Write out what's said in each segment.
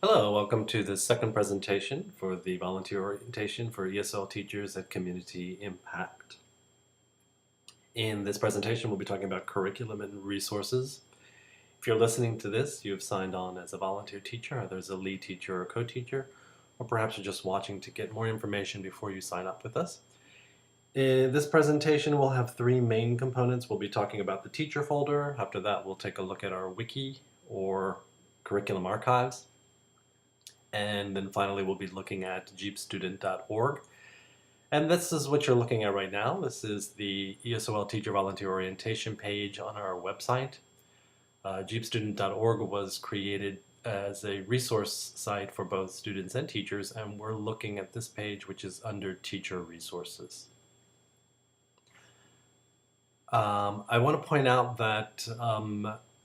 Hello, welcome to the second presentation for the volunteer orientation for ESOL teachers at Community Impact. In this presentation, we'll be talking about curriculum and resources. If you're listening to this, you've signed on as a volunteer teacher, either as a lead teacher or co-teacher, or perhaps you're just watching to get more information before you sign up with us. In this presentation, we'll have three main components. We'll be talking about the teacher folder. After that, we'll take a look at our wiki or curriculum archives. And then finally, we'll be looking at jeepstudent.org. And this is what you're looking at right now. This is the ESOL Teacher Volunteer Orientation page on our website. Jeepstudent.org was created as a resource site for both students and teachers, and we're looking at this page, which is under Teacher Resources. I want to point out that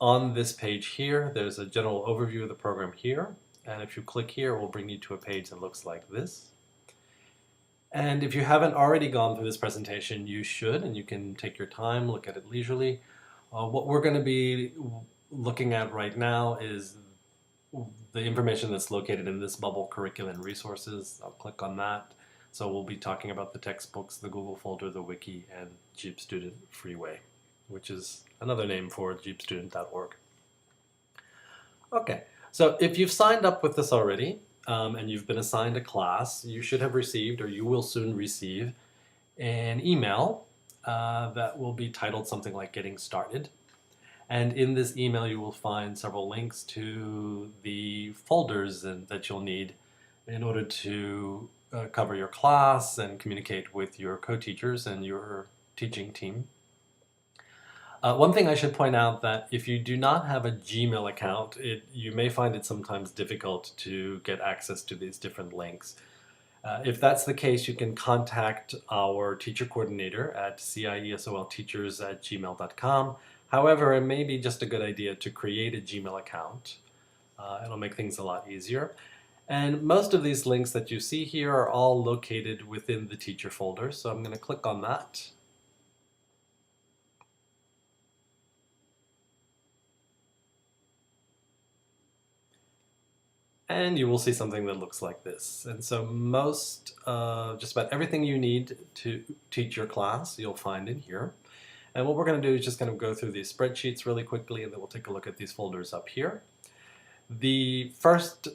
on this page here, there's a general overview of the program here. And if you click here, it will bring you to a page that looks like this. And if you haven't already gone through this presentation, you should, and you can take your time, look at it leisurely. What we're going to be looking at right now is the information that's located in this bubble, curriculum and resources. I'll click on that. So we'll be talking about the textbooks, the Google folder, the wiki, and Jeep Student Freeway, which is another name for jeepstudent.org. Okay. So if you've signed up with this already and you've been assigned a class, you should have received, or you will soon receive, an email that will be titled something like Getting Started. And in this email you will find several links to the folders that you'll need in order to cover your class and communicate with your co-teachers and your teaching team. One thing I should point out that if you do not have a Gmail account, you may find it sometimes difficult to get access to these different links. If that's the case, you can contact our teacher coordinator at ciesolteachers@gmail.com. However, it may be just a good idea to create a Gmail account. It'll make things a lot easier. And most of these links that you see here are all located within the teacher folder, so I'm going to click on that. And you will see something that looks like this. And so just about everything you need to teach your class, you'll find in here. And what we're going to do is just kind of go through these spreadsheets really quickly, and then we'll take a look at these folders up here. The first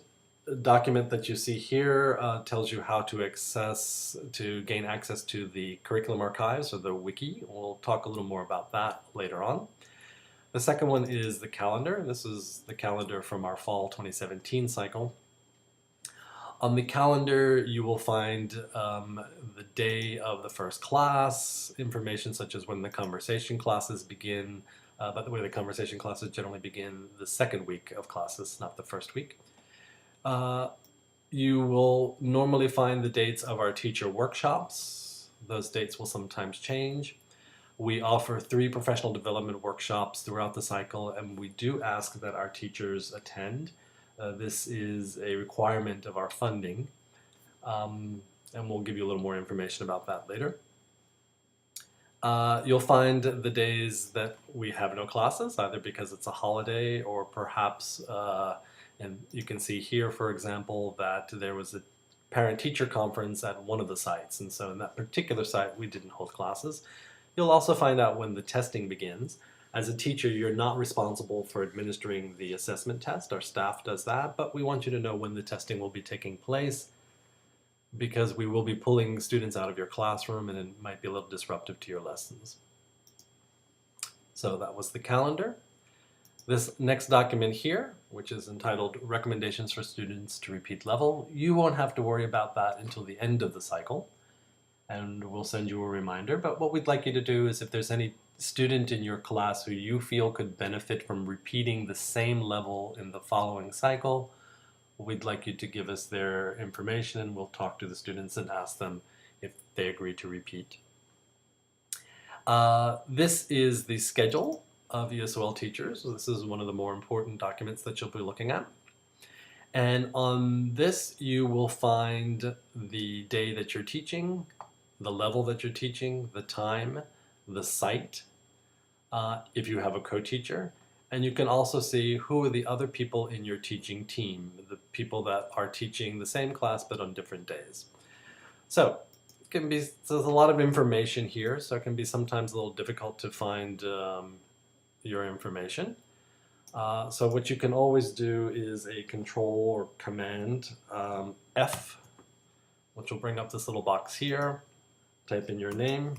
document that you see here tells you how to gain access to the curriculum archives, or the wiki. We'll talk a little more about that later on. The second one is the calendar. This is the calendar from our fall 2017 cycle. On the calendar, you will find the day of the first class, information such as when the conversation classes begin. By the way, the conversation classes generally begin the second week of classes, not the first week. You will normally find the dates of our teacher workshops. Those dates will sometimes change. We offer 3 professional development workshops throughout the cycle, and we do ask that our teachers attend. This is a requirement of our funding, and we'll give you a little more information about that later. You'll find the days that we have no classes, either because it's a holiday or perhaps, and you can see here, for example, that there was a parent-teacher conference at one of the sites, and so in that particular site we didn't hold classes. You'll also find out when the testing begins. As a teacher, you're not responsible for administering the assessment test. Our staff does that, but we want you to know when the testing will be taking place, because we will be pulling students out of your classroom and it might be a little disruptive to your lessons. So that was the calendar. This next document here, which is entitled Recommendations for Students to Repeat Level, you won't have to worry about that until the end of the cycle, and we'll send you a reminder. But what we'd like you to do is, if there's any student in your class who you feel could benefit from repeating the same level in the following cycle, we'd like you to give us their information, and we'll talk to the students and ask them if they agree to repeat. This is the schedule of ESOL teachers. So this is one of the more important documents that you'll be looking at. And on this, you will find the day that you're teaching, the level that you're teaching, the time, the site, if you have a co-teacher, and you can also see who are the other people in your teaching team, the people that are teaching the same class but on different days. So there's a lot of information here, so it can be sometimes a little difficult to find your information. So what you can always do is a control or command F, which will bring up this little box here. Type in your name,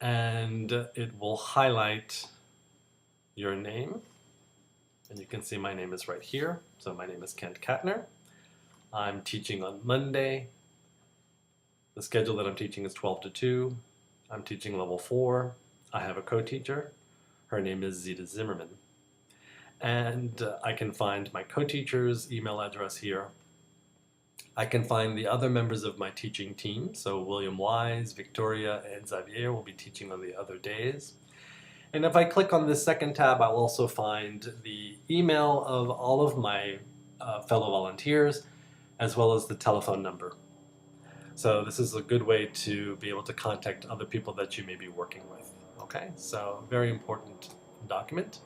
and it will highlight your name. And you can see my name is right here. So my name is Kent Katner. I'm teaching on Monday. The schedule that I'm teaching is 12 to 2. I'm teaching level 4. I have a co-teacher. Her name is Zita Zimmerman. And I can find my co-teacher's email address here. I can find the other members of my teaching team. So William Wise, Victoria, and Xavier will be teaching on the other days. And if I click on this second tab, I'll also find the email of all of my fellow volunteers, as well as the telephone number. So this is a good way to be able to contact other people that you may be working with. Okay, so very important document.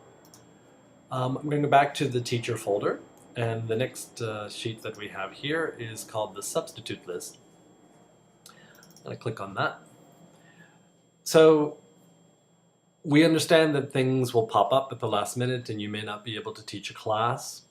I'm going to go back to the teacher folder, and the next sheet that we have here is called the substitute list. I'm going to click on that. So we understand that things will pop up at the last minute and you may not be able to teach a class.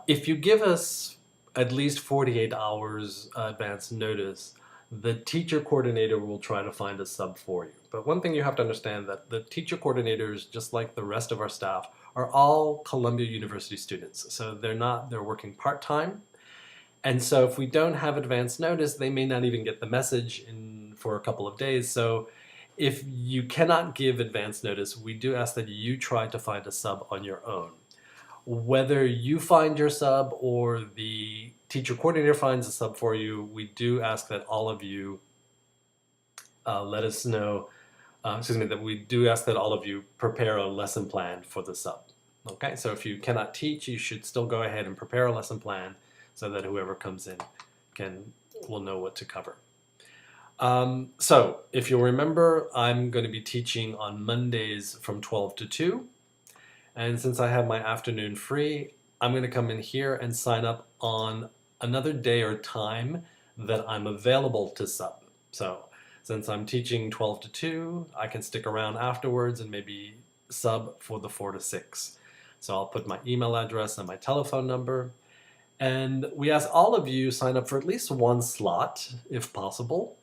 If you give us at least 48 hours advance notice, the teacher coordinator will try to find a sub for you. But one thing you have to understand that the teacher coordinators, just like the rest of our staff, are all Columbia University students. So they're working part-time. And so if we don't have advance notice, they may not even get the message for a couple of days. So if you cannot give advance notice, we do ask that you try to find a sub on your own. Whether you find your sub or the teacher coordinator finds a sub for you, we do ask that all of you let us know, that we do ask that all of you prepare a lesson plan for the sub. Okay, so if you cannot teach, you should still go ahead and prepare a lesson plan so that whoever comes in will know what to cover. So if you'll remember, I'm going to be teaching on Mondays from 12 to 2. And since I have my afternoon free, I'm going to come in here and sign up on another day or time that I'm available to sub. So since I'm teaching 12 to 2, I can stick around afterwards and maybe sub for the 4 to 6. So I'll put my email address and my telephone number. And we ask all of you sign up for at least one slot, if possible.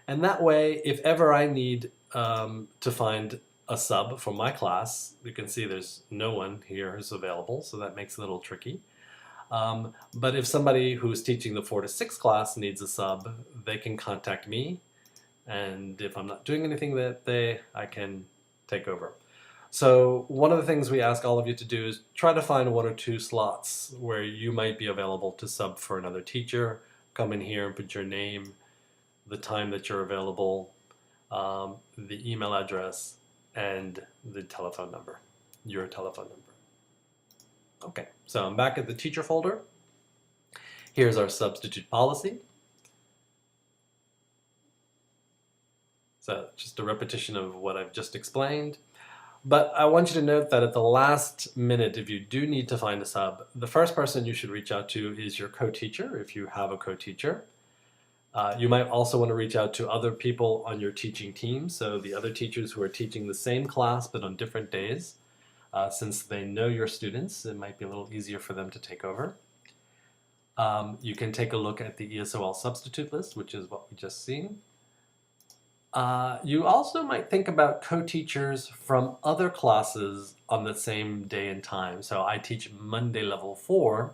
And that way, if ever I need to find a sub for my class, you can see there's no one here who's available, so that makes it a little tricky. But if somebody who's teaching the 4 to 6 class needs a sub, they can contact me. And if I'm not doing anything that day, I can take over. So one of the things we ask all of you to do is try to find 1 or 2 slots where you might be available to sub for another teacher. Come in here and put your name, the time that you're available, the email address, and the telephone number, your telephone number. Okay, so I'm back at the teacher folder. Here's our substitute policy. So just a repetition of what I've just explained. But I want you to note that at the last minute, if you do need to find a sub, the first person you should reach out to is your co-teacher, if you have a co-teacher. You might also want to reach out to other people on your teaching team, so the other teachers who are teaching the same class but on different days. Since they know your students, it might be a little easier for them to take over. You can take a look at the ESOL substitute list, which is what we just seen. You also might think about co-teachers from other classes on the same day and time. So I teach Monday level 4.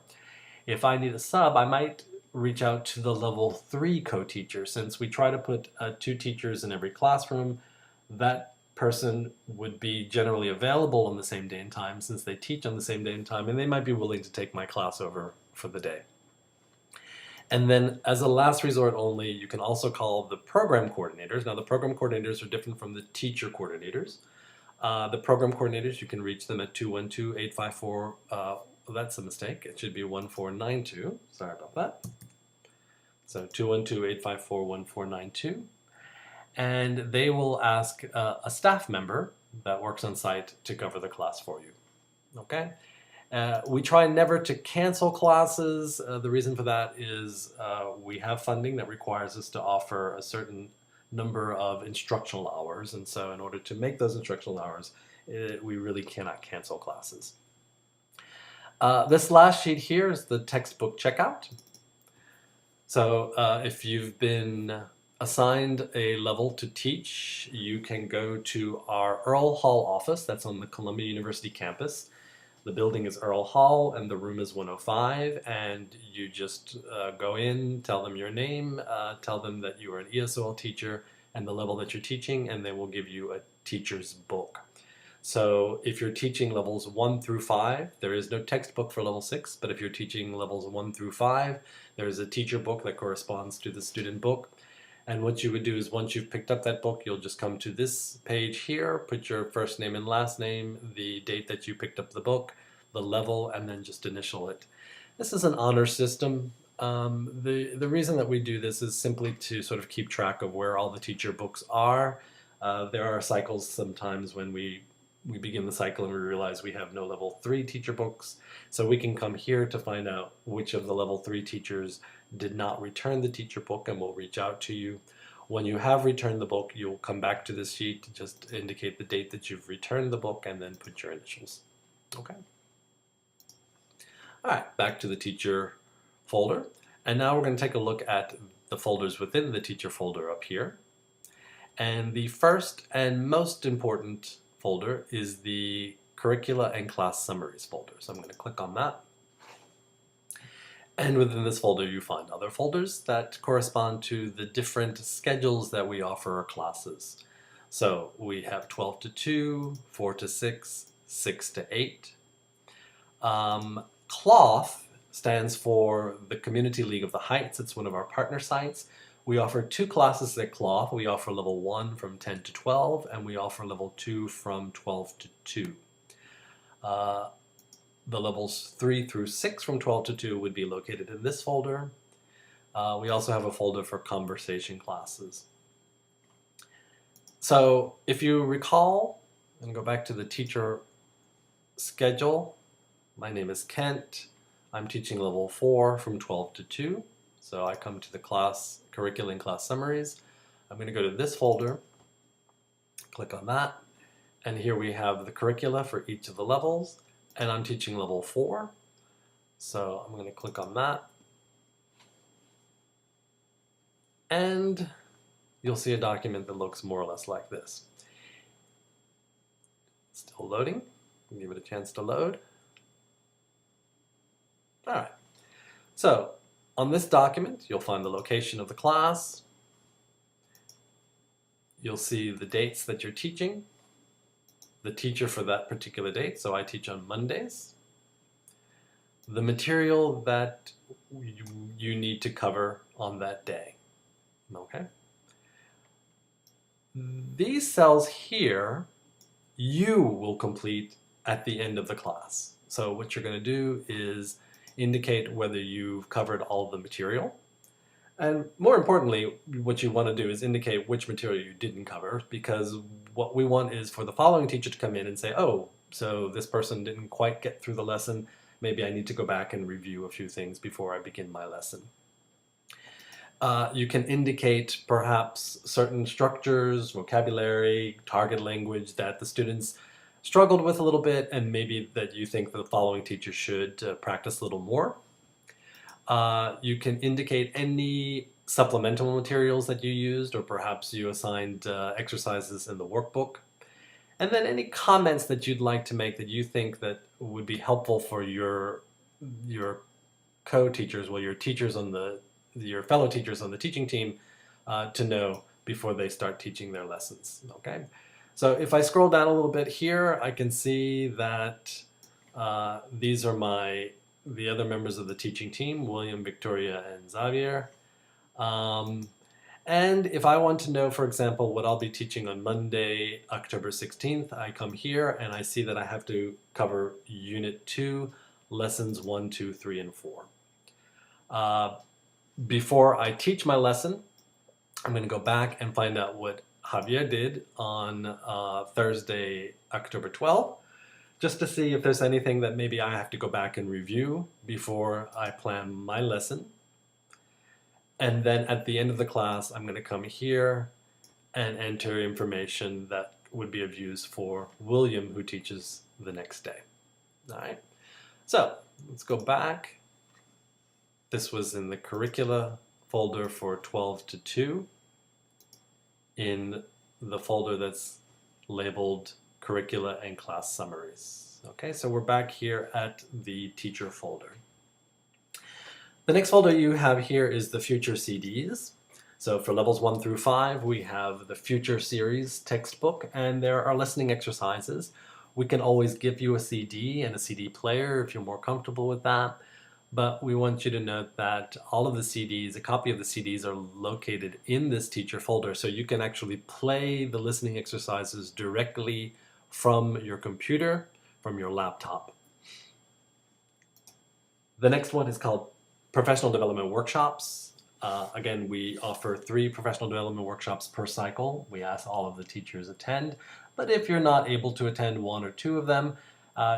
If I need a sub, I might reach out to the level 3 co-teacher. Since we try to put 2 teachers in every classroom, that person would be generally available on the same day and time since they teach on the same day and time, and they might be willing to take my class over for the day. And then as a last resort only, you can also call the program coordinators. Now the program coordinators are different from the teacher coordinators. The program coordinators, you can reach them at 212-854, that's a mistake, it should be 1492, sorry about that. So 212-854-1492. And they will ask a staff member that works on site to cover the class for you, okay? We try never to cancel classes. The reason for that is we have funding that requires us to offer a certain number of instructional hours, and so in order to make those instructional hours, we really cannot cancel classes. This last sheet here is the textbook checkout. So if you've been assigned a level to teach, you can go to our Earl Hall office that's on the Columbia University campus. The building is Earl Hall and the room is 105, and you just go in, tell them your name, tell them that you are an ESOL teacher and the level that you're teaching, and they will give you a teacher's book. So if you're teaching levels 1 through 5, there is no textbook for level 6, but if you're teaching levels 1 through 5, there is a teacher book that corresponds to the student book. And what you would do is once you've picked up that book, you'll just come to this page here, put your first name and last name, the date that you picked up the book, the level, and then just initial it. This is an honor system. The reason that we do this is simply to sort of keep track of where all the teacher books are. There are cycles sometimes when we begin the cycle and we realize we have no level 3 teacher books. So we can come here to find out which of the level 3 teachers did not return the teacher book, and we'll reach out to you. When you have returned the book, you'll come back to this sheet to just indicate the date that you've returned the book and then put your initials. Okay. All right, back to the teacher folder. And now we're going to take a look at the folders within the teacher folder up here. And the first and most important folder is the curricula and class summaries folder. So I'm going to click on that. And within this folder you find other folders that correspond to the different schedules that we offer our classes. So we have 12 to 2, 4 to 6, 6 to 8. CLOTH stands for the Community League of the Heights. It's one of our partner sites. We offer 2 classes at CLOTH. We offer level 1 from 10 to 12, and we offer level 2 from 12 to 2. The levels 3 through 6 from 12 to 2 would be located in this folder. We also have a folder for conversation classes. So if you recall, and go back to the teacher schedule, my name is Kent. I'm teaching level 4 from 12 to 2. So I come to the class curriculum and class summaries. I'm going to go to this folder, click on that, and here we have the curricula for each of the levels, and I'm teaching level 4. So I'm going to click on that, and you'll see a document that looks more or less like this. Still loading. Give it a chance to load. All right. So on this document, you'll find the location of the class. You'll see the dates that you're teaching, the teacher for that particular date. So I teach on Mondays. The material that you need to cover on that day. Okay. These cells here, you will complete at the end of the class. So what you're going to do is indicate whether you've covered all of the material. And more importantly, what you want to do is indicate which material you didn't cover, because what we want is for the following teacher to come in and say, oh, so this person didn't quite get through the lesson. Maybe I need to go back and review a few things before I begin my lesson. You can indicate perhaps certain structures, vocabulary, target language that the students struggled with a little bit, and maybe that you think the following teacher should practice a little more. You can indicate any supplemental materials that you used, or perhaps you assigned exercises in the workbook. And then any comments that you'd like to make that you think that would be helpful for your co-teachers, well, your fellow teachers on the teaching team to know before they start teaching their lessons. Okay. So if I scroll down a little bit here, I can see that these are the other members of the teaching team, William, Victoria, and Xavier. And if I want to know, for example, what I'll be teaching on Monday, October 16th, I come here and I see that I have to cover Unit 2, Lessons 1, 2, 3, and 4. Before I teach my lesson, I'm going to go back and find out what Javier did on Thursday, October 12th. just to see if there's anything that maybe I have to go back and review before I plan my lesson. And then at the end of the class, I'm going to come here and enter information that would be of use for William, who teaches the next day. All right, so let's go back. This was in the curricula folder for 12 to 2 in the folder that's labeled curricula and class summaries. Okay, so we're back here at the teacher folder. The next folder you have here is the future CDs. So for levels 1 through 5, we have the future series textbook, and there are listening exercises. We can always give you a CD and a CD player if you're more comfortable with that. But we want you to note that all of the CDs, a copy of the CDs, are located in this teacher folder, so you can actually play the listening exercises directly from your computer, from your laptop. The next one is called Professional Development Workshops. Again, we offer 3 professional development workshops per cycle. We ask all of the teachers attend, but if you're not able to attend 1 or 2 of them,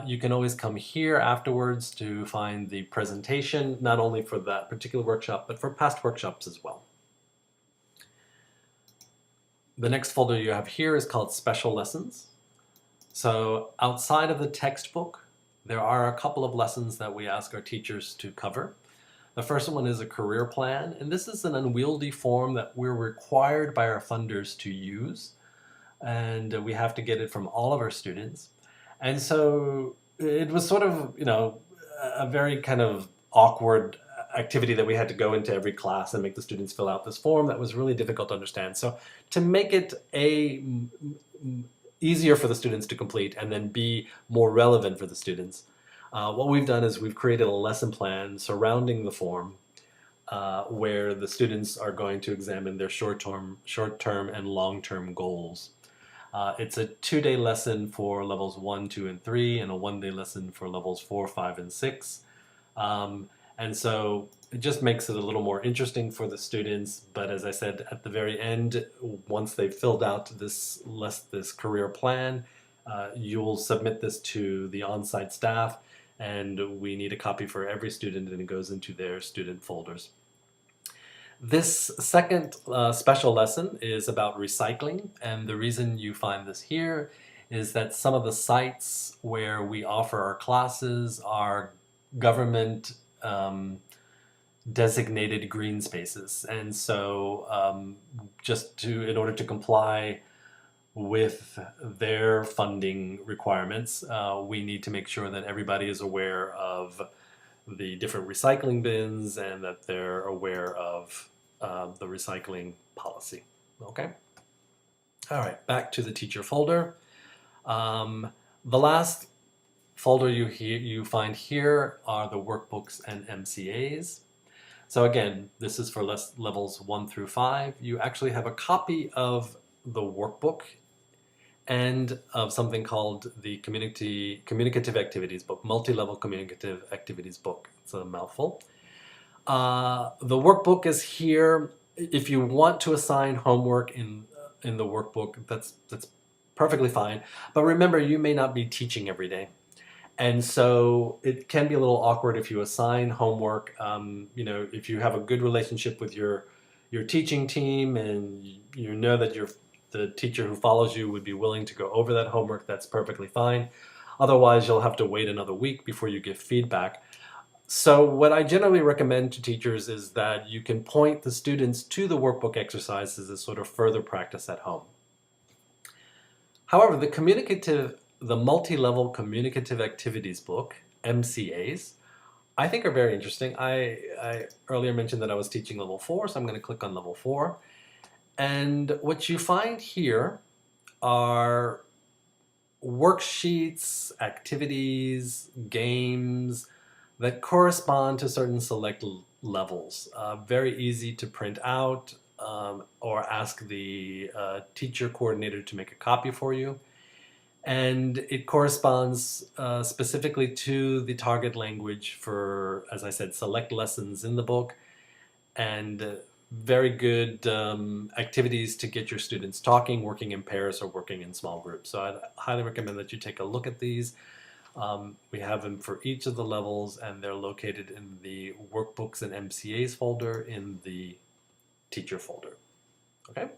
you can always come here afterwards to find the presentation, not only for that particular workshop, but for past workshops as well. The next folder you have here is called Special Lessons. So outside of the textbook, there are a couple of lessons that we ask our teachers to cover. The first one is a career plan, and this is an unwieldy form that we're required by our funders to use, and we have to get it from all of our students. And so it was sort of, a very kind of awkward activity that we had to go into every class and make the students fill out this form that was really difficult to understand. So to make it easier for the students to complete and then B, more relevant for the students, what we've done is we've created a lesson plan surrounding the form where the students are going to examine their short-term and long-term goals. It's a 2-day lesson for levels 1, 2, and 3, and a 1-day lesson for levels 4, 5, and 6. And so it just makes it a little more interesting for the students. But as I said, at the very end, once they've filled out this career plan, you'll submit this to the on-site staff, and we need a copy for every student, and it goes into their student folders. This second special lesson is about recycling, and the reason you find this here is that some of the sites where we offer our classes are government designated green spaces, and so in order to comply with their funding requirements, we need to make sure that everybody is aware of the different recycling bins and that they're aware of the recycling policy. Okay. All right, back to the teacher folder. The last folder you find here are the workbooks and MCAs. So again, this is for levels 1 through 5. You actually have a copy of the workbook and of something called the Communicative Activities Book, Multi-Level Communicative Activities Book. It's a mouthful. The workbook is here. If you want to assign homework in the workbook, that's perfectly fine. But remember, you may not be teaching every day. And so it can be a little awkward if you assign homework. If you have a good relationship with your teaching team and you know that the teacher who follows you would be willing to go over that homework, that's perfectly fine. Otherwise, you'll have to wait another week before you give feedback. So what I generally recommend to teachers is that you can point the students to the workbook exercises as sort of further practice at home. However, the multi-level communicative activities book, MCAs, I think are very interesting. I earlier mentioned that I was teaching level 4, so I'm going to click on level 4. And what you find here are worksheets, activities, games that correspond to certain select levels. Very easy to print out or ask the teacher coordinator to make a copy for you. And it corresponds specifically to the target language for, as I said, select lessons in the book, and very good activities to get your students talking, working in pairs, or working in small groups. So I'd highly recommend that you take a look at these. We have them for each of the levels, and they're located in the workbooks and MCAs folder in the teacher folder. Okay?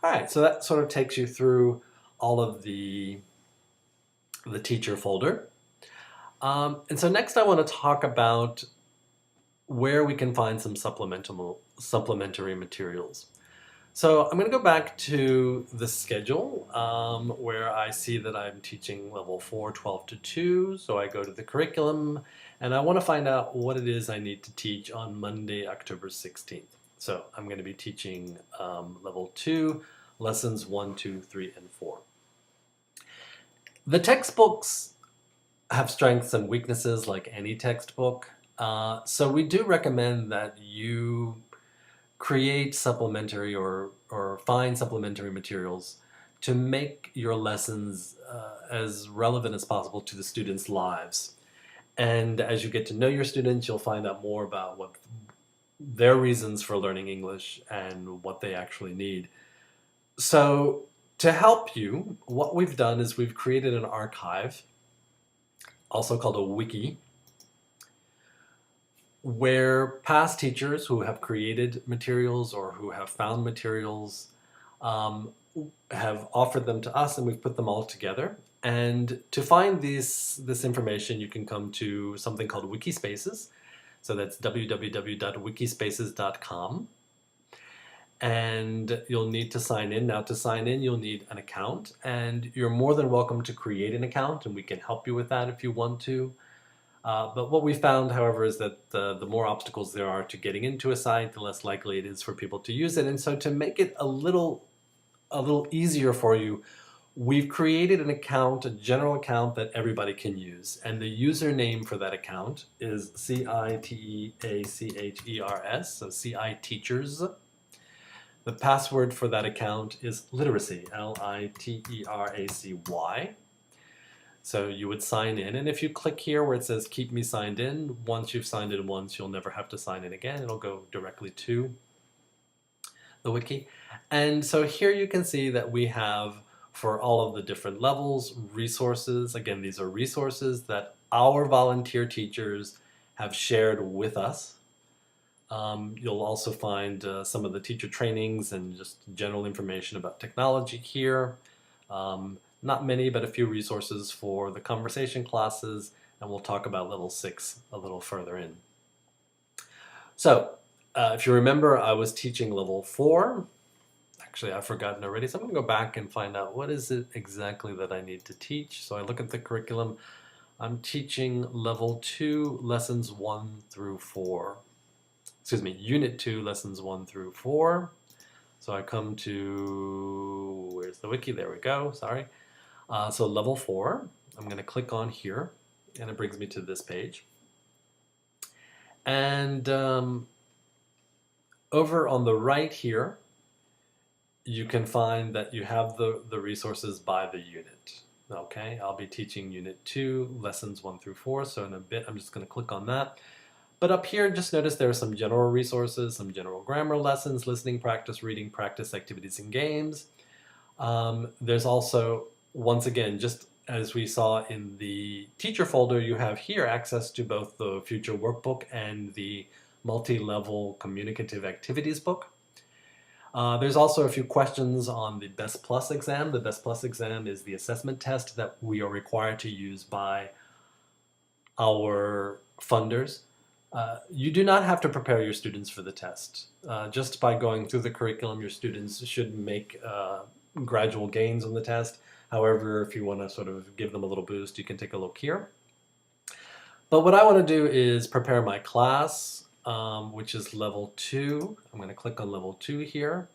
All right, so that sort of takes you through all of the teacher folder. And so next I want to talk about where we can find some supplementary materials. So I'm going to go back to the schedule where I see that I'm teaching level 4, 12 to 2. So I go to the curriculum and I want to find out what it is I need to teach on Monday, October 16th. So I'm going to be teaching level 2, lessons 1, 2, 3, and 4. The textbooks have strengths and weaknesses like any textbook. So we do recommend that you create supplementary or find supplementary materials to make your lessons as relevant as possible to the students' lives. And as you get to know your students, you'll find out more about what their reasons for learning English and what they actually need. So to help you, what we've done is we've created an archive, also called a wiki, where past teachers who have created materials or who have found materials have offered them to us, and we've put them all together. And to find this information, you can come to something called Wikispaces. So that's www.wikispaces.com. And you'll need to sign in. Now, to sign in, you'll need an account, and you're more than welcome to create an account, and we can help you with that if you want to. But what we found, however, is that the more obstacles there are to getting into a site, the less likely it is for people to use it. And so to make it a little easier for you, we've created an account, a general account that everybody can use. And the username for that account is CITEACHERS, so CI Teachers. The password for that account is literacy, LITERACY. So you would sign in, and if you click here where it says keep me signed in, once you've signed in once, you'll never have to sign in again. It'll go directly to the wiki. And so here you can see that we have, for all of the different levels, resources. Again, these are resources that our volunteer teachers have shared with us. You'll also find some of the teacher trainings and just general information about technology here. Not many, but a few resources for the conversation classes, and we'll talk about level 6 a little further in. So, if you remember, I was teaching level 4. Actually, I've forgotten already, so I'm going to go back and find out what is it exactly that I need to teach. So I look at the curriculum. I'm teaching level 2, lessons 1 through 4. Excuse me, unit 2, lessons 1 through 4. So I come to, where's the wiki? There we go, sorry. So level 4, I'm going to click on here, and it brings me to this page. And over on the right here, you can find that you have the resources by the unit. Okay, I'll be teaching unit 2, lessons 1 through 4, so in a bit I'm just going to click on that. But up here, just notice there are some general resources, some general grammar lessons, listening practice, reading practice, activities and games. There's also, once again, just as we saw in the teacher folder, you have here access to both the future workbook and the multi-level communicative activities book. There's also a few questions on the Best Plus exam. The Best Plus exam is the assessment test that we are required to use by our funders. You do not have to prepare your students for the test. Just by going through the curriculum, your students should make gradual gains on the test. However, if you want to sort of give them a little boost, you can take a look here. But what I want to do is prepare my class, which is level 2. I'm going to click on level 2 here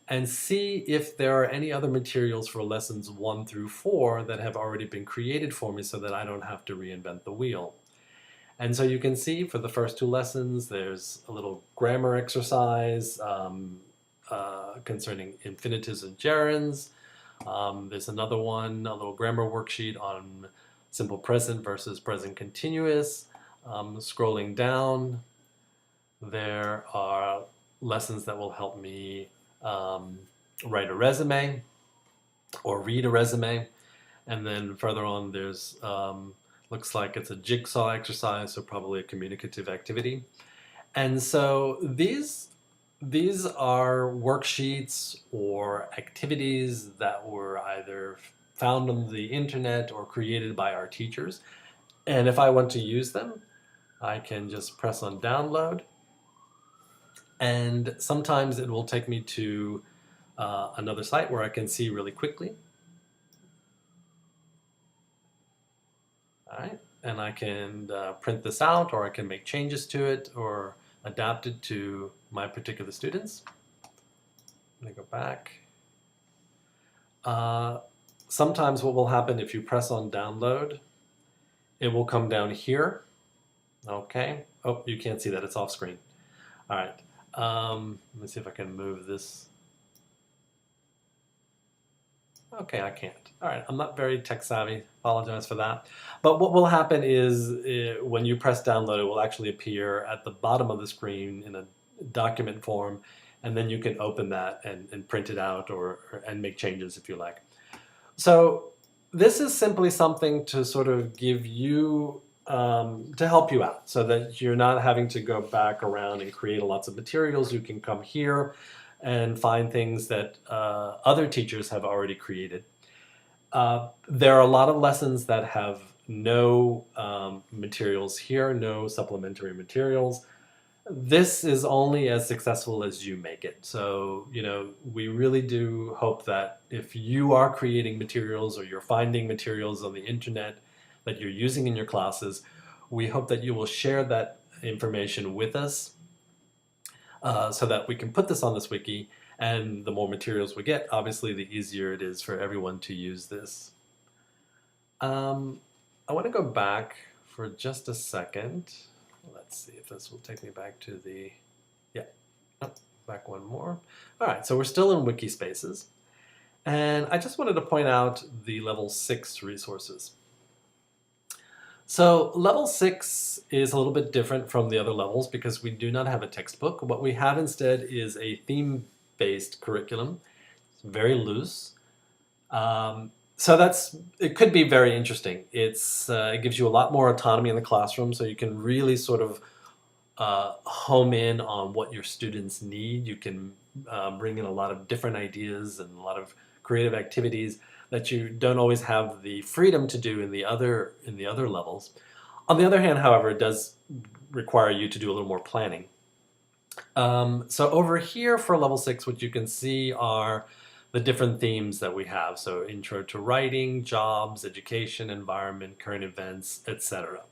and see if there are any other materials for lessons 1 through 4 that have already been created for me so that I don't have to reinvent the wheel. And so you can see for the first 2 lessons, there's a little grammar exercise concerning infinitives and gerunds. There's another one, a little grammar worksheet on simple present versus present continuous. Scrolling down, there are lessons that will help me write a resume or read a resume. And then further on, there's looks like it's a jigsaw exercise, so probably a communicative activity. And so these are worksheets or activities that were either found on the internet or created by our teachers. And if I want to use them, I can just press on download. And sometimes it will take me to another site where I can see really quickly. All right, and I can print this out, or I can make changes to it or adapt it to my particular students. I'm gonna go back. Sometimes what will happen if you press on download, it will come down here. Okay. Oh, you can't see that, it's off screen. All right. Let me see if I can move this. Okay, I can't. All right, I'm not very tech savvy. Apologize for that. But what will happen is when you press download, it will actually appear at the bottom of the screen in a document form, and then you can open that and print it out and make changes if you like. So this is simply something to sort of give you, to help you out so that you're not having to go back around and create lots of materials. You can come here and find things that other teachers have already created. There are a lot of lessons that have no materials here, no supplementary materials. This is only as successful as you make it. So, you know, we really do hope that if you are creating materials or you're finding materials on the internet that you're using in your classes, we hope that you will share that information with us so that we can put this on this wiki, and the more materials we get, obviously the easier it is for everyone to use this. I want to go back for just a second. Let's see if this will take me back to the, yeah, oh, back one more. All right, so we're still in wiki spaces. And I just wanted to point out the level 6 resources. So level 6 is a little bit different from the other levels because we do not have a textbook. What we have instead is a theme-based curriculum. It's very loose. So it could be very interesting. It gives you a lot more autonomy in the classroom, so you can really sort of home in on what your students need. You can bring in a lot of different ideas and a lot of creative activities that you don't always have the freedom to do in the other levels. On the other hand, however, it does require you to do a little more planning. So over here for level 6, what you can see are the different themes that we have. So intro to writing, jobs, education, environment, current events, etc.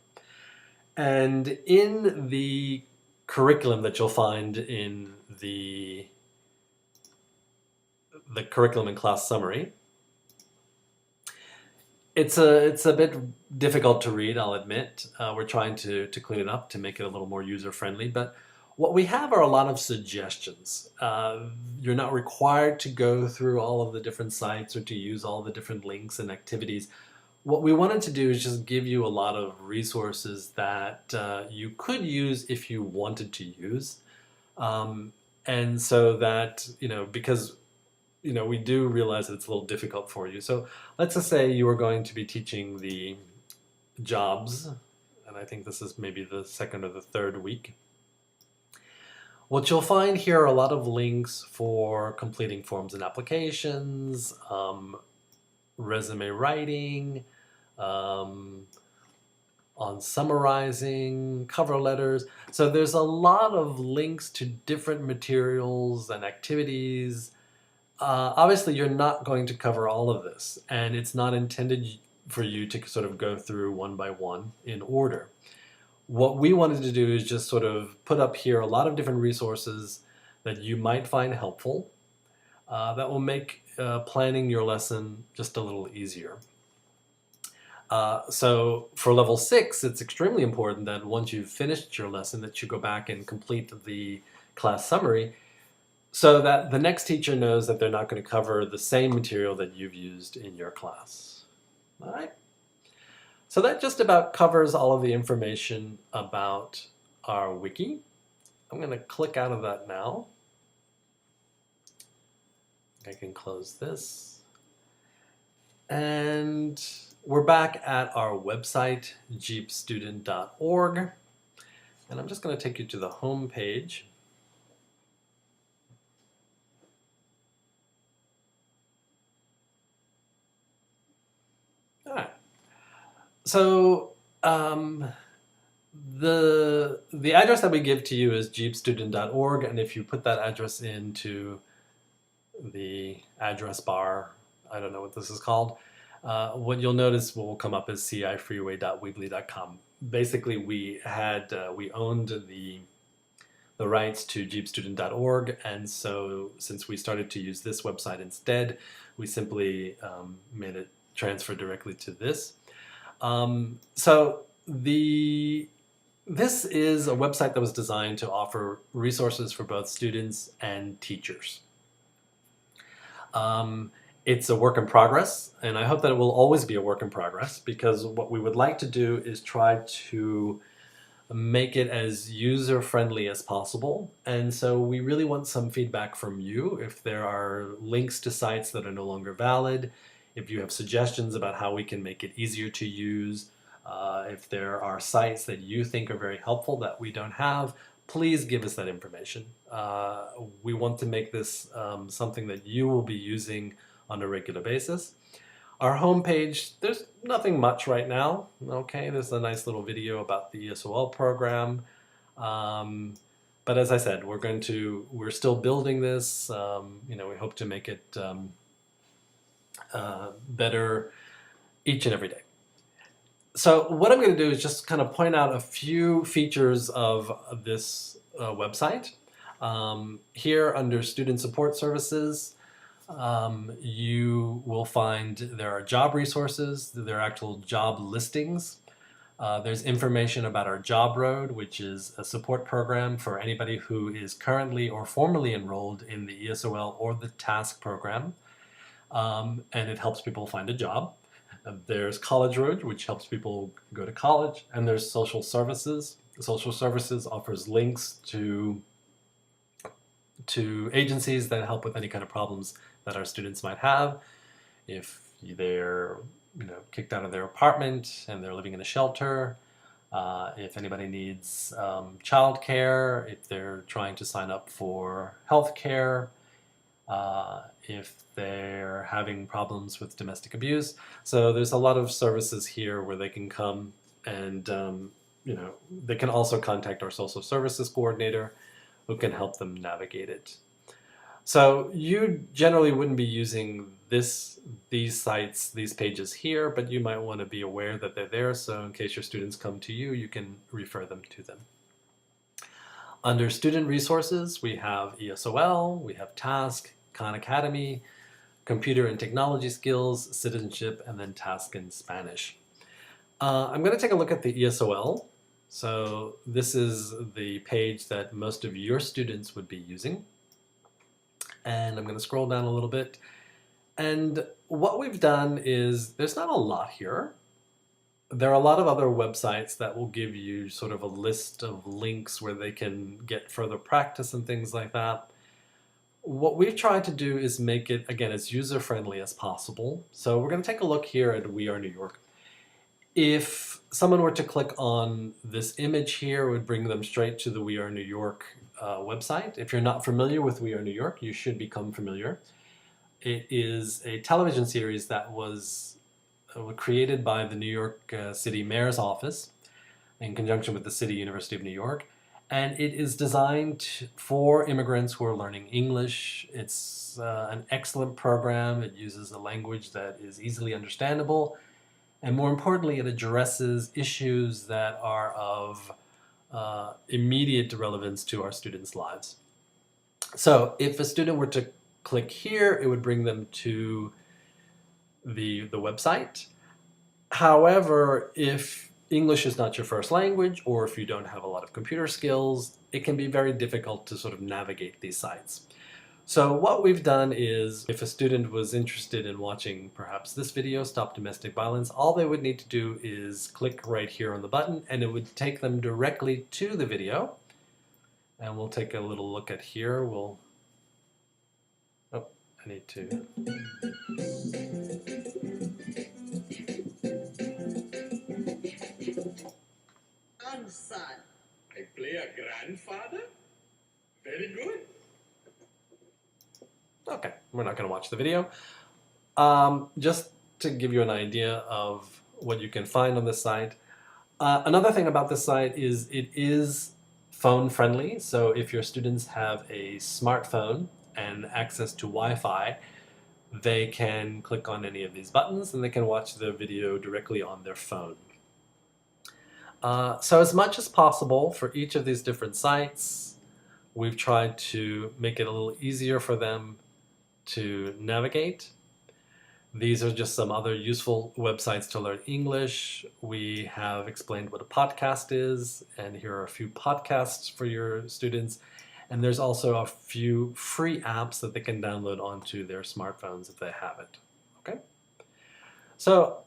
And in the curriculum that you'll find in the curriculum and class summary, it's a bit difficult to read, I'll admit. We're trying to clean it up to make it a little more user-friendly, but what we have are a lot of suggestions. You're not required to go through all of the different sites or to use all the different links and activities. What we wanted to do is just give you a lot of resources that you could use if you wanted to use. And so that, because we do realize that it's a little difficult for you. So let's just say you are going to be teaching the jobs, and I think this is maybe the second or the third week. What you'll find here are a lot of links for completing forms and applications, resume writing, on summarizing, cover letters. So there's a lot of links to different materials and activities. Obviously, you're not going to cover all of this, and it's not intended for you to sort of go through one by one in order. What we wanted to do is just sort of put up here a lot of different resources that you might find helpful that will make planning your lesson just a little easier. So for level 6, it's extremely important that once you've finished your lesson that you go back and complete the class summary, so that the next teacher knows that they're not going to cover the same material that you've used in your class. All right? So that just about covers all of the information about our wiki. I'm going to click out of that now. I can close this. And we're back at our website, jeepstudent.org. And I'm just going to take you to the home page. All right. So the address that we give to you is jeepstudent.org, and if you put that address into the address bar, I don't know what this is called, what you'll notice will come up is cifreeway.weebly.com. Basically, we owned the rights to jeepstudent.org, and so since we started to use this website instead, we simply made it transfer directly to this. This is a website that was designed to offer resources for both students and teachers. It's a work in progress, and I hope that it will always be a work in progress, because what we would like to do is try to make it as user-friendly as possible. And so we really want some feedback from you. If there are links to sites that are no longer valid, if you have suggestions about how we can make it easier to use, if there are sites that you think are very helpful that we don't have, please give us that information. We want to make this something that you will be using on a regular basis. Our homepage, there's nothing much right now. Okay, there's a nice little video about the ESOL program. But as I said, we're still building this. We hope to make it better each and every day. So what I'm going to do is just kind of point out a few features of this website. Here under Student Support Services, you will find there are job resources, there are actual job listings. There's information about our Job Road, which is a support program for anybody who is currently or formerly enrolled in the ESOL or the TASK program, and it helps people find a job. There's College Road, which helps people go to college, and there's Social Services. Social Services offers links to agencies that help with any kind of problems that our students might have. If they're kicked out of their apartment and they're living in a shelter, if anybody needs childcare, if they're trying to sign up for health care, if they're having problems with domestic abuse. So there's a lot of services here where they can come and they can also contact our social services coordinator who can help them navigate it. So you generally wouldn't be using these sites, these pages here, but you might want to be aware that they're there, so in case your students come to you, you can refer them to them. Under Student Resources, we have ESOL, we have TASK, Khan Academy, Computer and Technology Skills, Citizenship, and then TASK in Spanish. I'm going to take a look at the ESOL. So this is the page that most of your students would be using. And I'm going to scroll down a little bit. And what we've done is, there's not a lot here. There are a lot of other websites that will give you sort of a list of links where they can get further practice and things like that. What we've tried to do is make it, again, as user-friendly as possible. So we're going to take a look here at We Are New York. If someone were to click on this image here, it would bring them straight to the We Are New York website. If you're not familiar with We Are New York, you should become familiar. It is a television series that was created by the New York City Mayor's Office in conjunction with the City University of New York. And it is designed for immigrants who are learning English. It's an excellent program. It uses a language that is easily understandable. And more importantly, it addresses issues that are of immediate relevance to our students' lives. So if a student were to click here, it would bring them to the website. However, if English is not your first language, or if you don't have a lot of computer skills, it can be very difficult to sort of navigate these sites. So what we've done is, if a student was interested in watching perhaps this video, Stop Domestic Violence, all they would need to do is click right here on the button, and it would take them directly to the video. And we'll take a little look at here. I need to... Son, I play a grandfather? Very good. Okay, we're not going to watch the video. Just to give you an idea of what you can find on this site. Another thing about this site is it is phone friendly. So if your students have a smartphone and access to Wi-Fi, they can click on any of these buttons and they can watch the video directly on their phone. So as much as possible for each of these different sites, we've tried to make it a little easier for them to navigate. These are just some other useful websites to learn English. We have explained what a podcast is, and here are a few podcasts for your students. And there's also a few free apps that they can download onto their smartphones if they have it. Okay? So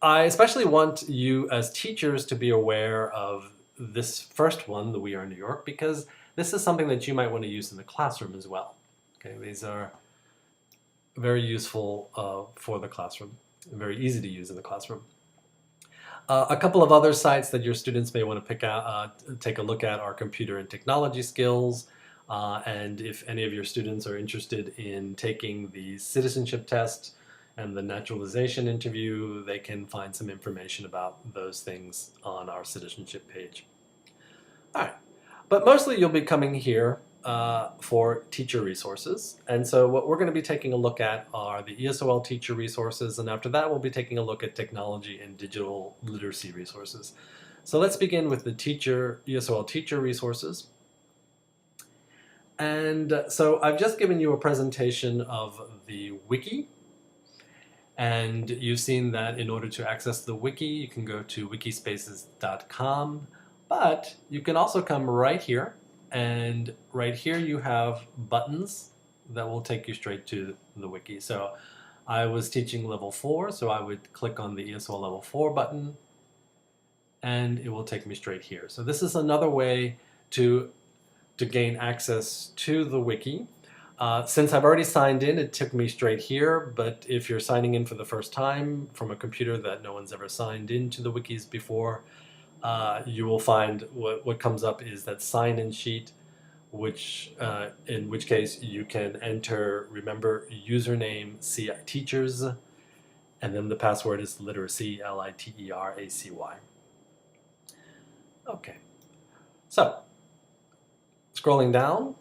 I especially want you as teachers to be aware of this first one, the We Are New York, because this is something that you might want to use in the classroom as well. Okay, these are very useful for the classroom, very easy to use in the classroom. A couple of other sites that your students may want to pick out, take a look at are computer and technology skills. And if any of your students are interested in taking the citizenship test and the naturalization interview, they can find some information about those things on our citizenship page. All right, but mostly you'll be coming here for teacher resources. And so what we're going to be taking a look at are the ESOL teacher resources, and after that we'll be taking a look at technology and digital literacy resources. So let's begin with the ESOL teacher resources. And so I've just given you a presentation of the wiki, and you've seen that in order to access the wiki you can go to wikispaces.com, but you can also come right here. And right here you have buttons that will take you straight to the wiki. So I was teaching level 4, so I would click on the ESOL level 4 button and it will take me straight here. So this is another way to gain access to the wiki. Since I've already signed in, it took me straight here, but if you're signing in for the first time from a computer that no one's ever signed into the wikis before, you will find what comes up is that sign-in sheet, which in which case you can enter, remember, username CI teachers, and then the password is literacy, LITERACY. Okay, so scrolling down,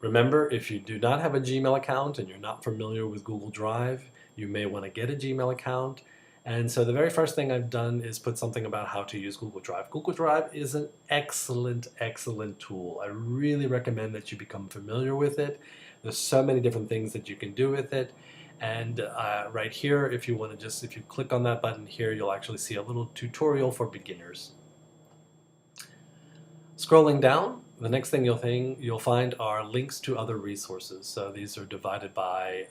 remember, if you do not have a Gmail account and you're not familiar with Google Drive, you may want to get a Gmail account. And so the very first thing I've done is put something about how to use Google Drive. Google Drive is an excellent, excellent tool. I really recommend that you become familiar with it. There's so many different things that you can do with it. And right here, if you click on that button here, you'll actually see a little tutorial for beginners. Scrolling down, the next thing you'll find are links to other resources. So these are divided by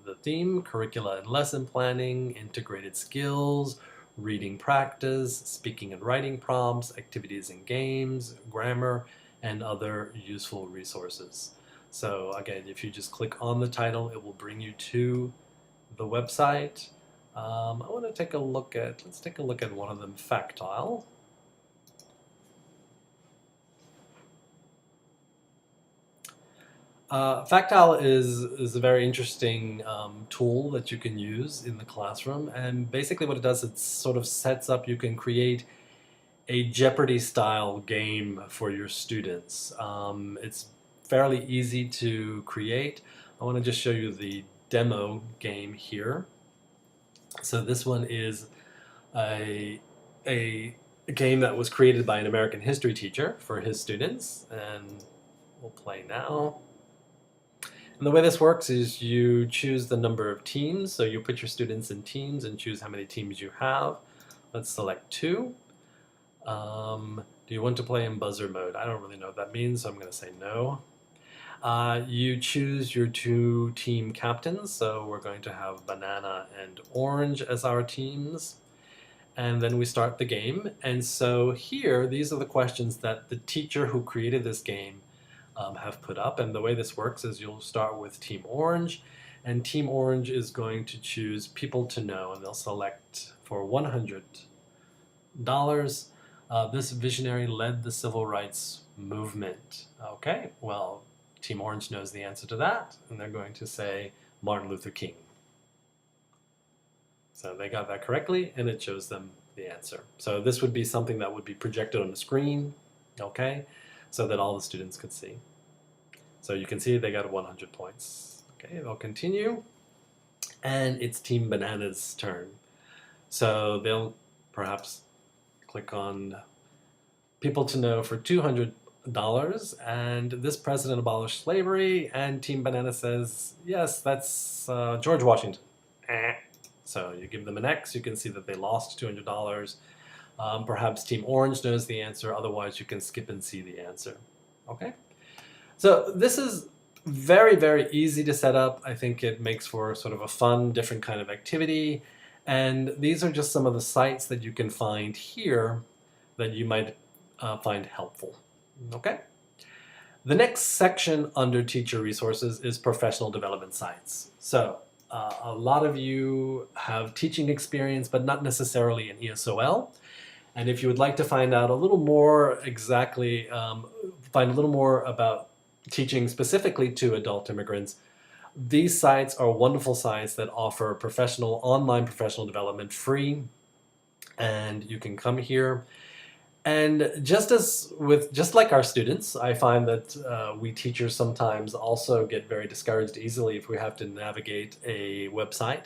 the theme, curricula and lesson planning, integrated skills, reading practice, speaking and writing prompts, activities and games, grammar, and other useful resources. So again, if you just click on the title, it will bring you to the website. I want to take a look at, let's take a look at one of them, Factile. Factile is a very interesting tool that you can use in the classroom, and basically what it does, it sort of sets up, you can create a Jeopardy style game for your students. It's fairly easy to create. I want to just show you the demo game here. So this one is a game that was created by an American history teacher for his students, and we'll play now. And the way this works is you choose the number of teams, so you put your students in teams and choose how many teams you have. Let's select 2. Do you want to play in buzzer mode? I don't really know what that means, so I'm going to say no. You choose your 2 team captains, so we're going to have banana and orange as our teams. And then we start the game. And so here, these are the questions that the teacher who created this game have put up. And the way this works is you'll start with Team Orange, and Team Orange is going to choose people to know, and they'll select for $100. This visionary led the civil rights movement. Okay, well, Team Orange knows the answer to that, and they're going to say Martin Luther King. So they got that correctly, and it shows them the answer. So this would be something that would be projected on the screen, okay, so that all the students could see. So you can see they got 100 points. Okay, they'll continue, and it's Team Banana's turn. So they'll perhaps click on people to know for $200, and this president abolished slavery, and Team Banana says, yes, that's George Washington. So you give them an X, you can see that they lost $200. Perhaps Team Orange knows the answer, otherwise you can skip and see the answer. Okay? So this is very, very easy to set up. I think it makes for sort of a fun, different kind of activity. And these are just some of the sites that you can find here that you might find helpful. Okay? The next section under teacher resources is professional development sites. So a lot of you have teaching experience, but not necessarily in ESOL. And if you would like to find out a little more exactly, find a little more about teaching specifically to adult immigrants, these sites are wonderful sites that offer online professional development free. And you can come here. And just like our students, I find that we teachers sometimes also get very discouraged easily if we have to navigate a website.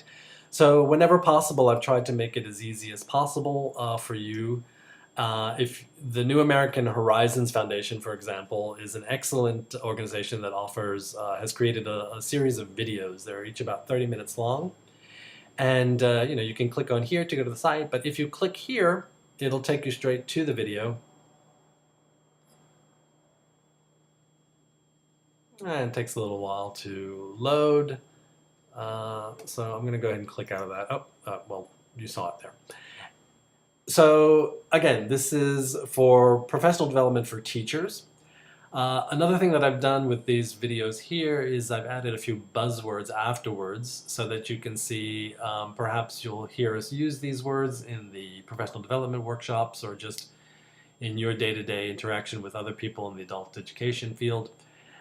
So whenever possible, I've tried to make it as easy as possible for you. If the New American Horizons Foundation, for example, is an excellent organization that has created a series of videos. They're each about 30 minutes long. And you can click on here to go to the site, but if you click here, it'll take you straight to the video. And it takes a little while to load. So I'm going to go ahead and click out of that. Well, you saw it there. So again, this is for professional development for teachers. Another thing that I've done with these videos here is I've added a few buzzwords afterwards so that you can see, perhaps you'll hear us use these words in the professional development workshops or just in your day-to-day interaction with other people in the adult education field.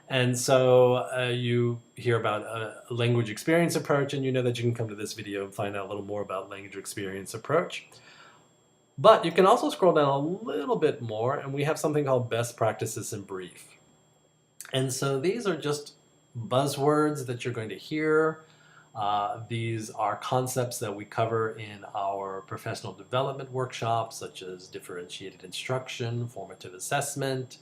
And so you hear about a language experience approach, and you know that you can come to this video and find out a little more about language experience approach. But you can also scroll down a little bit more, and we have something called best practices in brief. And so these are just buzzwords that you're going to hear. These are concepts that we cover in our professional development workshops, such as differentiated instruction, formative assessment.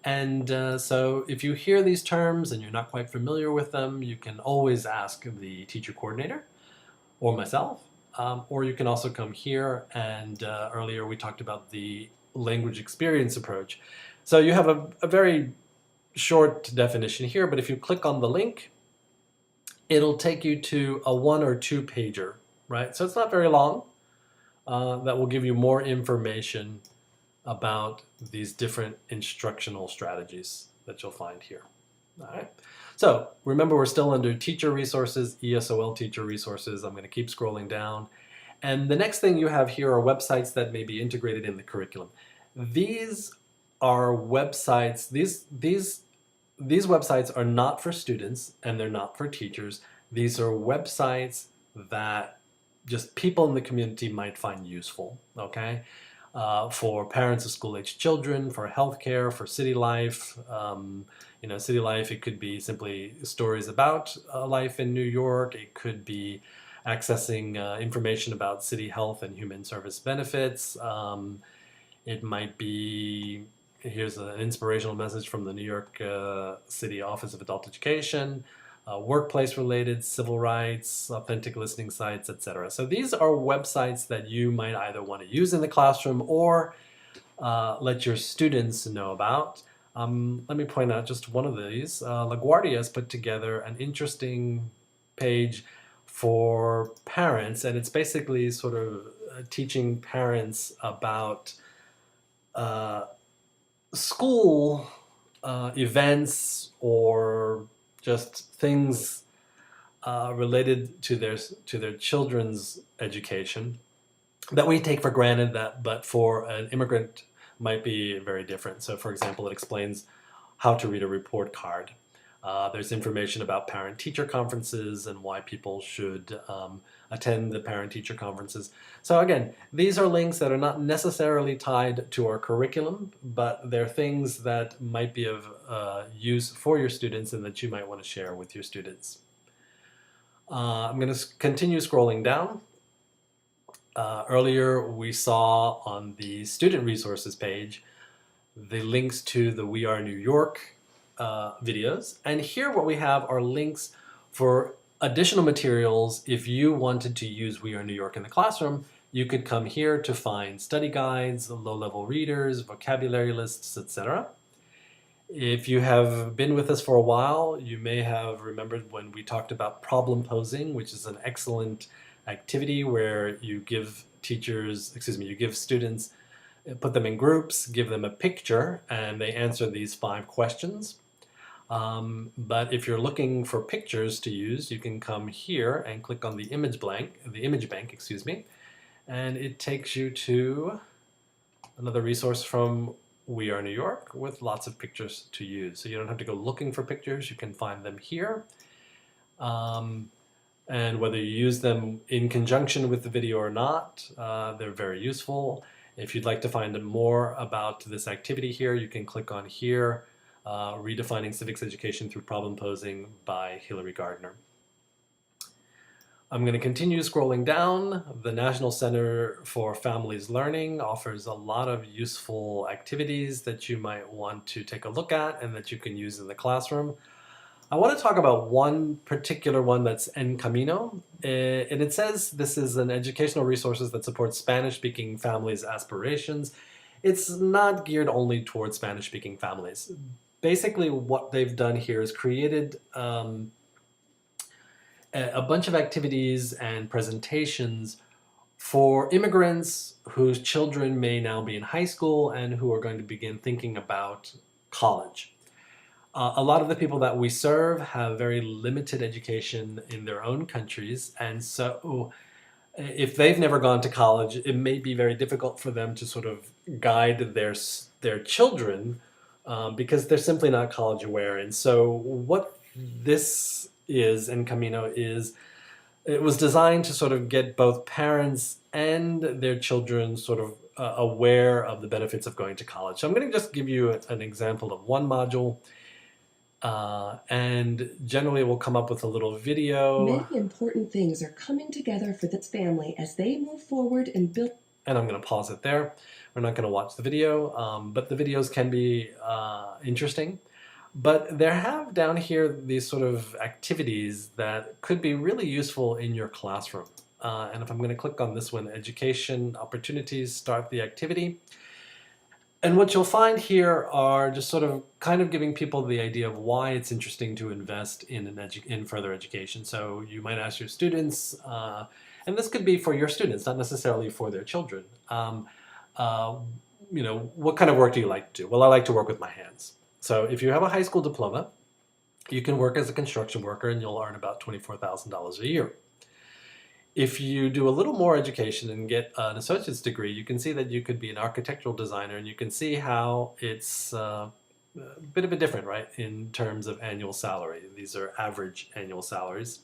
And so if you hear these terms and you're not quite familiar with them, you can always ask the teacher coordinator or myself. Or you can also come here, and earlier we talked about the language experience approach. So you have a very short definition here, but if you click on the link, it'll take you to a 1 or 2 pager, right? So it's not very long. That will give you more information about these different instructional strategies that you'll find here. All right. So remember, we're still under teacher resources, ESOL teacher resources. I'm going to keep scrolling down. And the next thing you have here are websites that may be integrated in the curriculum. These are websites, these websites are not for students and they're not for teachers. These are websites that just people in the community might find useful, okay? For parents of school-aged children, for healthcare, for city life. City life, it could be simply stories about life in New York. It could be accessing information about city health and human service benefits. It might be, here's an inspirational message from the New York City Office of Adult Education, workplace-related, civil rights, authentic listening sites, etc. So these are websites that you might either want to use in the classroom or let your students know about. Let me point out just one of these. LaGuardia has put together an interesting page for parents, and it's basically sort of teaching parents about school events or just things related to their children's education that we take for granted, that but for an immigrant might be very different. So, for example, it explains how to read a report card. There's information about parent-teacher conferences and why people should attend the parent-teacher conferences. So again, these are links that are not necessarily tied to our curriculum, but they're things that might be of use for your students and that you might want to share with your students. I'm going to continue scrolling down. Earlier, we saw on the student resources page the links to the We Are New York videos. And here what we have are links for additional materials. If you wanted to use We Are New York in the classroom, you could come here to find study guides, low-level readers, vocabulary lists, etc. If you have been with us for a while, you may have remembered when we talked about problem posing, which is an excellent activity where you give students, put them in groups, give them a picture, and they answer these 5 questions. But if you're looking for pictures to use, you can come here and click on the image bank, and it takes you to another resource from We Are New York with lots of pictures to use. So you don't have to go looking for pictures, you can find them here. And whether you use them in conjunction with the video or not, they're very useful. If you'd like to find more about this activity here, you can click on here, Redefining Civics Education Through Problem Posing by Hilary Gardner. I'm going to continue scrolling down. The National Center for Families Learning offers a lot of useful activities that you might want to take a look at and that you can use in the classroom. I want to talk about one particular one that's En Camino, and it says this is an educational resources that supports Spanish-speaking families' aspirations. It's not geared only towards Spanish-speaking families. Basically, what they've done here is created a bunch of activities and presentations for immigrants whose children may now be in high school and who are going to begin thinking about college. A lot of the people that we serve have very limited education in their own countries, and so if they've never gone to college, it may be very difficult for them to sort of guide their children because they're simply not college aware. And so what this is, En Camino, is it was designed to sort of get both parents and their children sort of aware of the benefits of going to college. So I'm going to just give you an example of one module. And generally we'll come up with a little video. Many important things are coming together for this family as they move forward and build. And I'm going to pause it there. We're not going to watch the video, but the videos can be interesting. But there have down here these sort of activities that could be really useful in your classroom. And if I'm going to click on this one, Education Opportunities, Start the Activity. And what you'll find here are just sort of kind of giving people the idea of why it's interesting to invest in further education. So you might ask your students, and this could be for your students, not necessarily for their children. You know, what kind of work do you like to do? Well, I like to work with my hands. So if you have a high school diploma, you can work as a construction worker and you'll earn about $24,000 a year. If you do a little more education and get an associate's degree, you can see that you could be an architectural designer, and you can see how it's a bit of a different, right, in terms of annual salary. These are average annual salaries.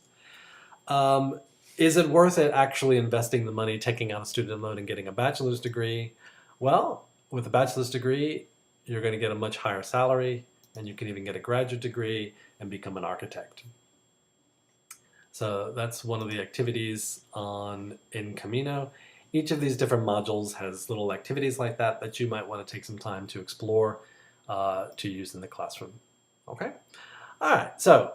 Is it worth it actually investing the money, taking out a student loan and getting a bachelor's degree? Well, with a bachelor's degree, you're going to get a much higher salary, and you can even get a graduate degree and become an architect. So that's one of the activities on En Camino. Each of these different modules has little activities like that that you might want to take some time to explore to use in the classroom. Okay? All right, so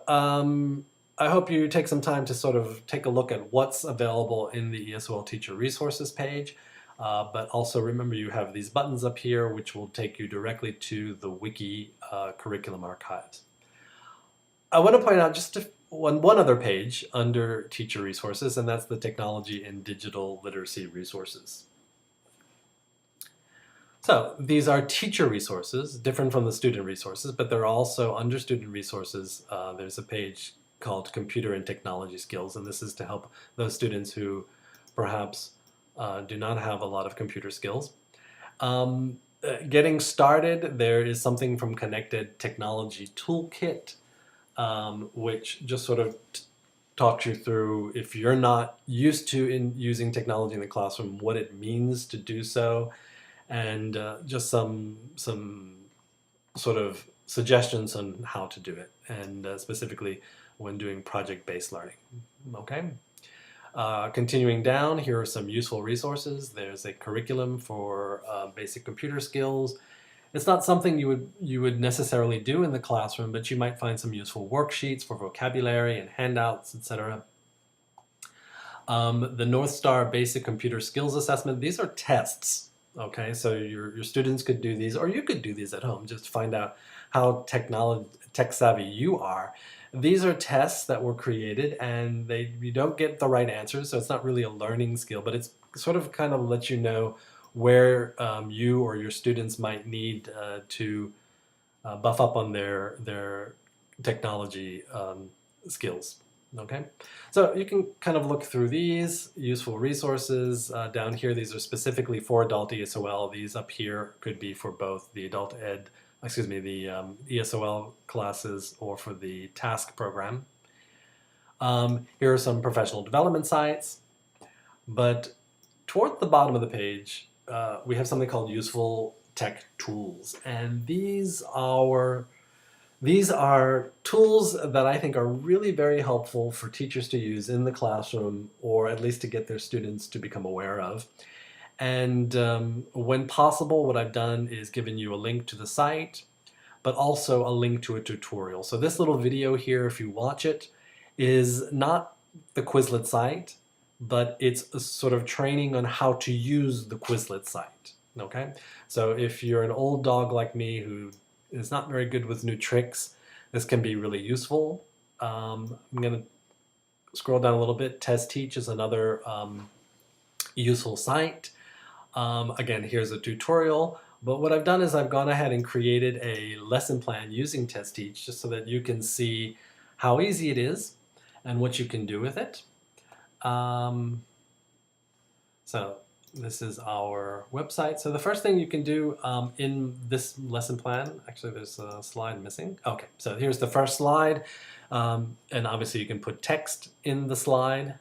I hope you take some time to sort of take a look at what's available in the ESOL Teacher Resources page. But also remember you have these buttons up here which will take you directly to the Wiki curriculum archives. I want to point out just one other page under Teacher Resources, and that's the Technology and Digital Literacy Resources. So these are teacher resources, different from the student resources, but they're also under student resources. There's a page called Computer and Technology Skills, and this is to help those students who perhaps do not have a lot of computer skills. Getting started, there is something from Connected Technology Toolkit, which just sort of talks you through, if you're not used to using technology in the classroom, what it means to do so, and just some sort of suggestions on how to do it, and specifically when doing project-based learning. Okay. Continuing down, here are some useful resources. There's a curriculum for basic computer skills. It's not something you would necessarily do in the classroom, but you might find some useful worksheets for vocabulary and handouts, etc. The North Star Basic Computer Skills Assessment. These are tests. Okay, so your students could do these, or you could do these at home. Just find out how tech savvy you are. These are tests that were created, and you don't get the right answers, so it's not really a learning skill, but it's sort of kind of lets you know where you or your students might need to buff up on their technology skills. Okay, so you can kind of look through these useful resources down here. These are specifically for adult ESOL. These up here could be for both the the ESOL classes or for the task program. Here are some professional development sites, but toward the bottom of the page, we have something called useful tech tools, and these are tools that I think are really very helpful for teachers to use in the classroom, or at least to get their students to become aware of. And when possible, what I've done is given you a link to the site, but also a link to a tutorial. So this little video here, if you watch it, is not the Quizlet site, but it's a sort of training on how to use the Quizlet site. Okay, so if you're an old dog like me who is not very good with new tricks, this can be really useful. I'm going to scroll down a little bit. Test Teach is another useful site. Again, here's a tutorial, but what I've done is I've gone ahead and created a lesson plan using Test Teach just so that you can see how easy it is and what you can do with it. So this is our website. So the first thing you can do in this lesson plan, actually there's a slide missing. Okay, so here's the first slide. And obviously you can put text in the slide.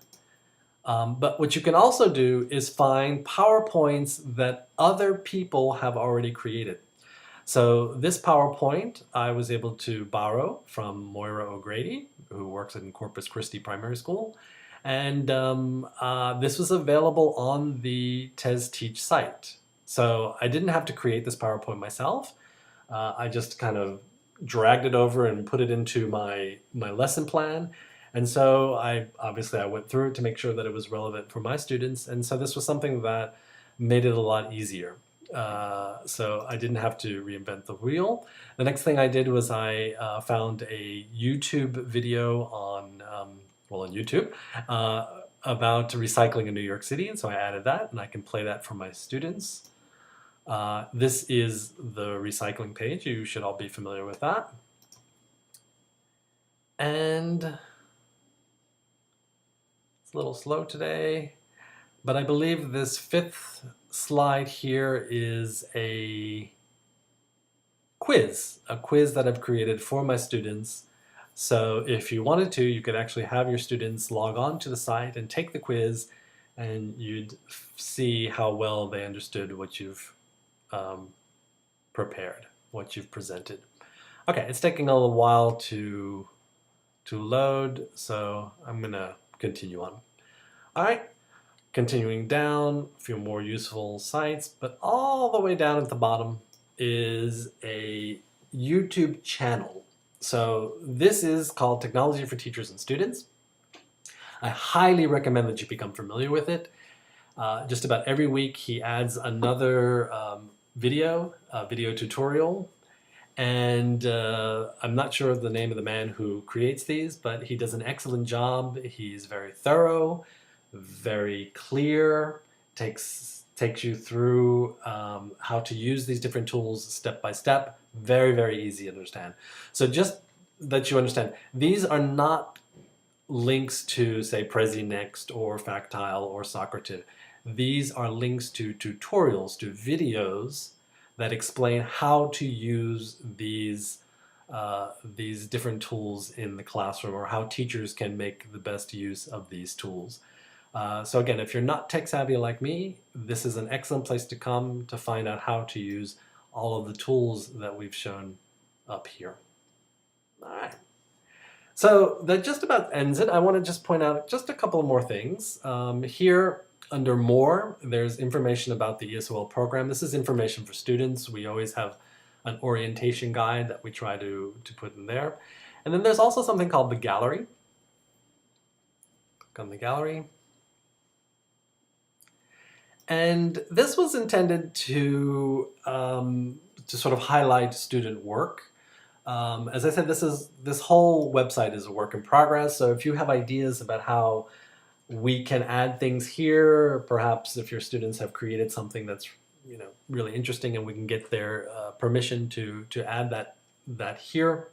But what you can also do is find PowerPoints that other people have already created. So this PowerPoint I was able to borrow from Moira O'Grady, who works in Corpus Christi Primary School. And this was available on the TES Teach site. So I didn't have to create this PowerPoint myself. I just kind of dragged it over and put it into my lesson plan. And so I went through it to make sure that it was relevant for my students. And so this was something that made it a lot easier. So I didn't have to reinvent the wheel. The next thing I did was I found a YouTube video on YouTube about recycling in New York City, and so I added that, and I can play that for my students. This is the recycling page. You should all be familiar with that. And it's a little slow today, but I believe this fifth slide here is a quiz that I've created for my students. So if you wanted to, you could actually have your students log on to the site and take the quiz, and you'd see how well they understood what you've prepared, what you've presented. Okay, it's taking a little while to load, so I'm going to continue on. All right, continuing down, a few more useful sites, but all the way down at the bottom is a YouTube channel. So this is called Technology for Teachers and Students. I highly recommend that you become familiar with it. Just about every week he adds another video tutorial, and I'm not sure of the name of the man who creates these, but he does an excellent job. He's very thorough, very clear, takes takes you through how to use these different tools step by step. Very, very easy to understand. So just that you understand, these are not links to, say, PresiNext or Factile or Socrative. These are links to tutorials, to videos that explain how to use these different tools in the classroom, or how teachers can make the best use of these tools. So again, if you're not tech savvy like me, this is an excellent place to come to find out how to use all of the tools that we've shown up here. All right. So that just about ends it. I want to just point out just a couple more things. Here under More, there's information about the ESOL program. This is information for students. We always have an orientation guide that we try to put in there. And then there's also something called the gallery. Click on the gallery. And this was intended to sort of highlight student work. As I said, this whole website is a work in progress. So if you have ideas about how we can add things here, perhaps if your students have created something that's really interesting and we can get their permission to add that here,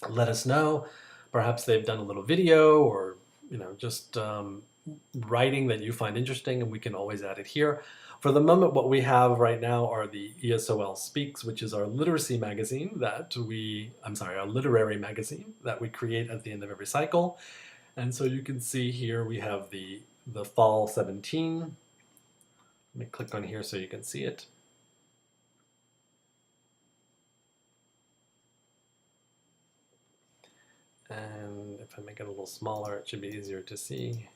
let us know. Perhaps they've done a little video, or just writing that you find interesting, and we can always add it here. For the moment, what we have right now are the ESOL Speaks, which is our literacy magazine our literary magazine that we create at the end of every cycle. And so you can see here we have the Fall 17. Let me click on here so you can see it. And if I make it a little smaller, it should be easier to see.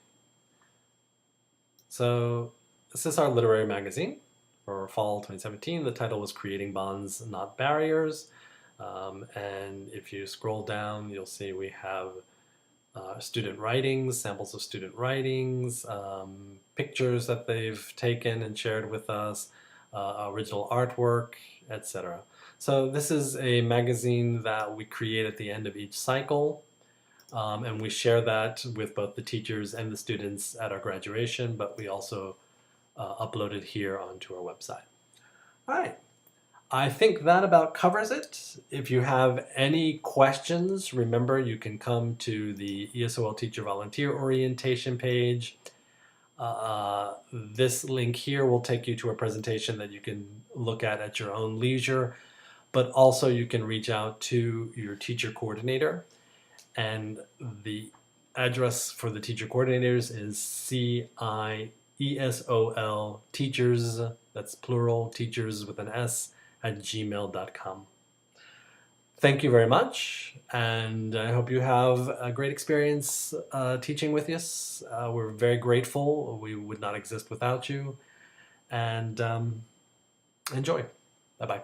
So this is our literary magazine for Fall 2017. The title was Creating Bonds, Not Barriers. And if you scroll down, you'll see we have student writings, samples of student writings, pictures that they've taken and shared with us, original artwork, etc. So this is a magazine that we create at the end of each cycle. And we share that with both the teachers and the students at our graduation, but we also upload it here onto our website. All right. I think that about covers it. If you have any questions, remember you can come to the ESOL Teacher Volunteer Orientation page. This link here will take you to a presentation that you can look at your own leisure, but also you can reach out to your teacher coordinator. And the address for the teacher coordinators is CIESOL teachers, that's plural, teachers with an S, @gmail.com. Thank you very much, and I hope you have a great experience teaching with us. We're very grateful. We would not exist without you. And enjoy. Bye-bye.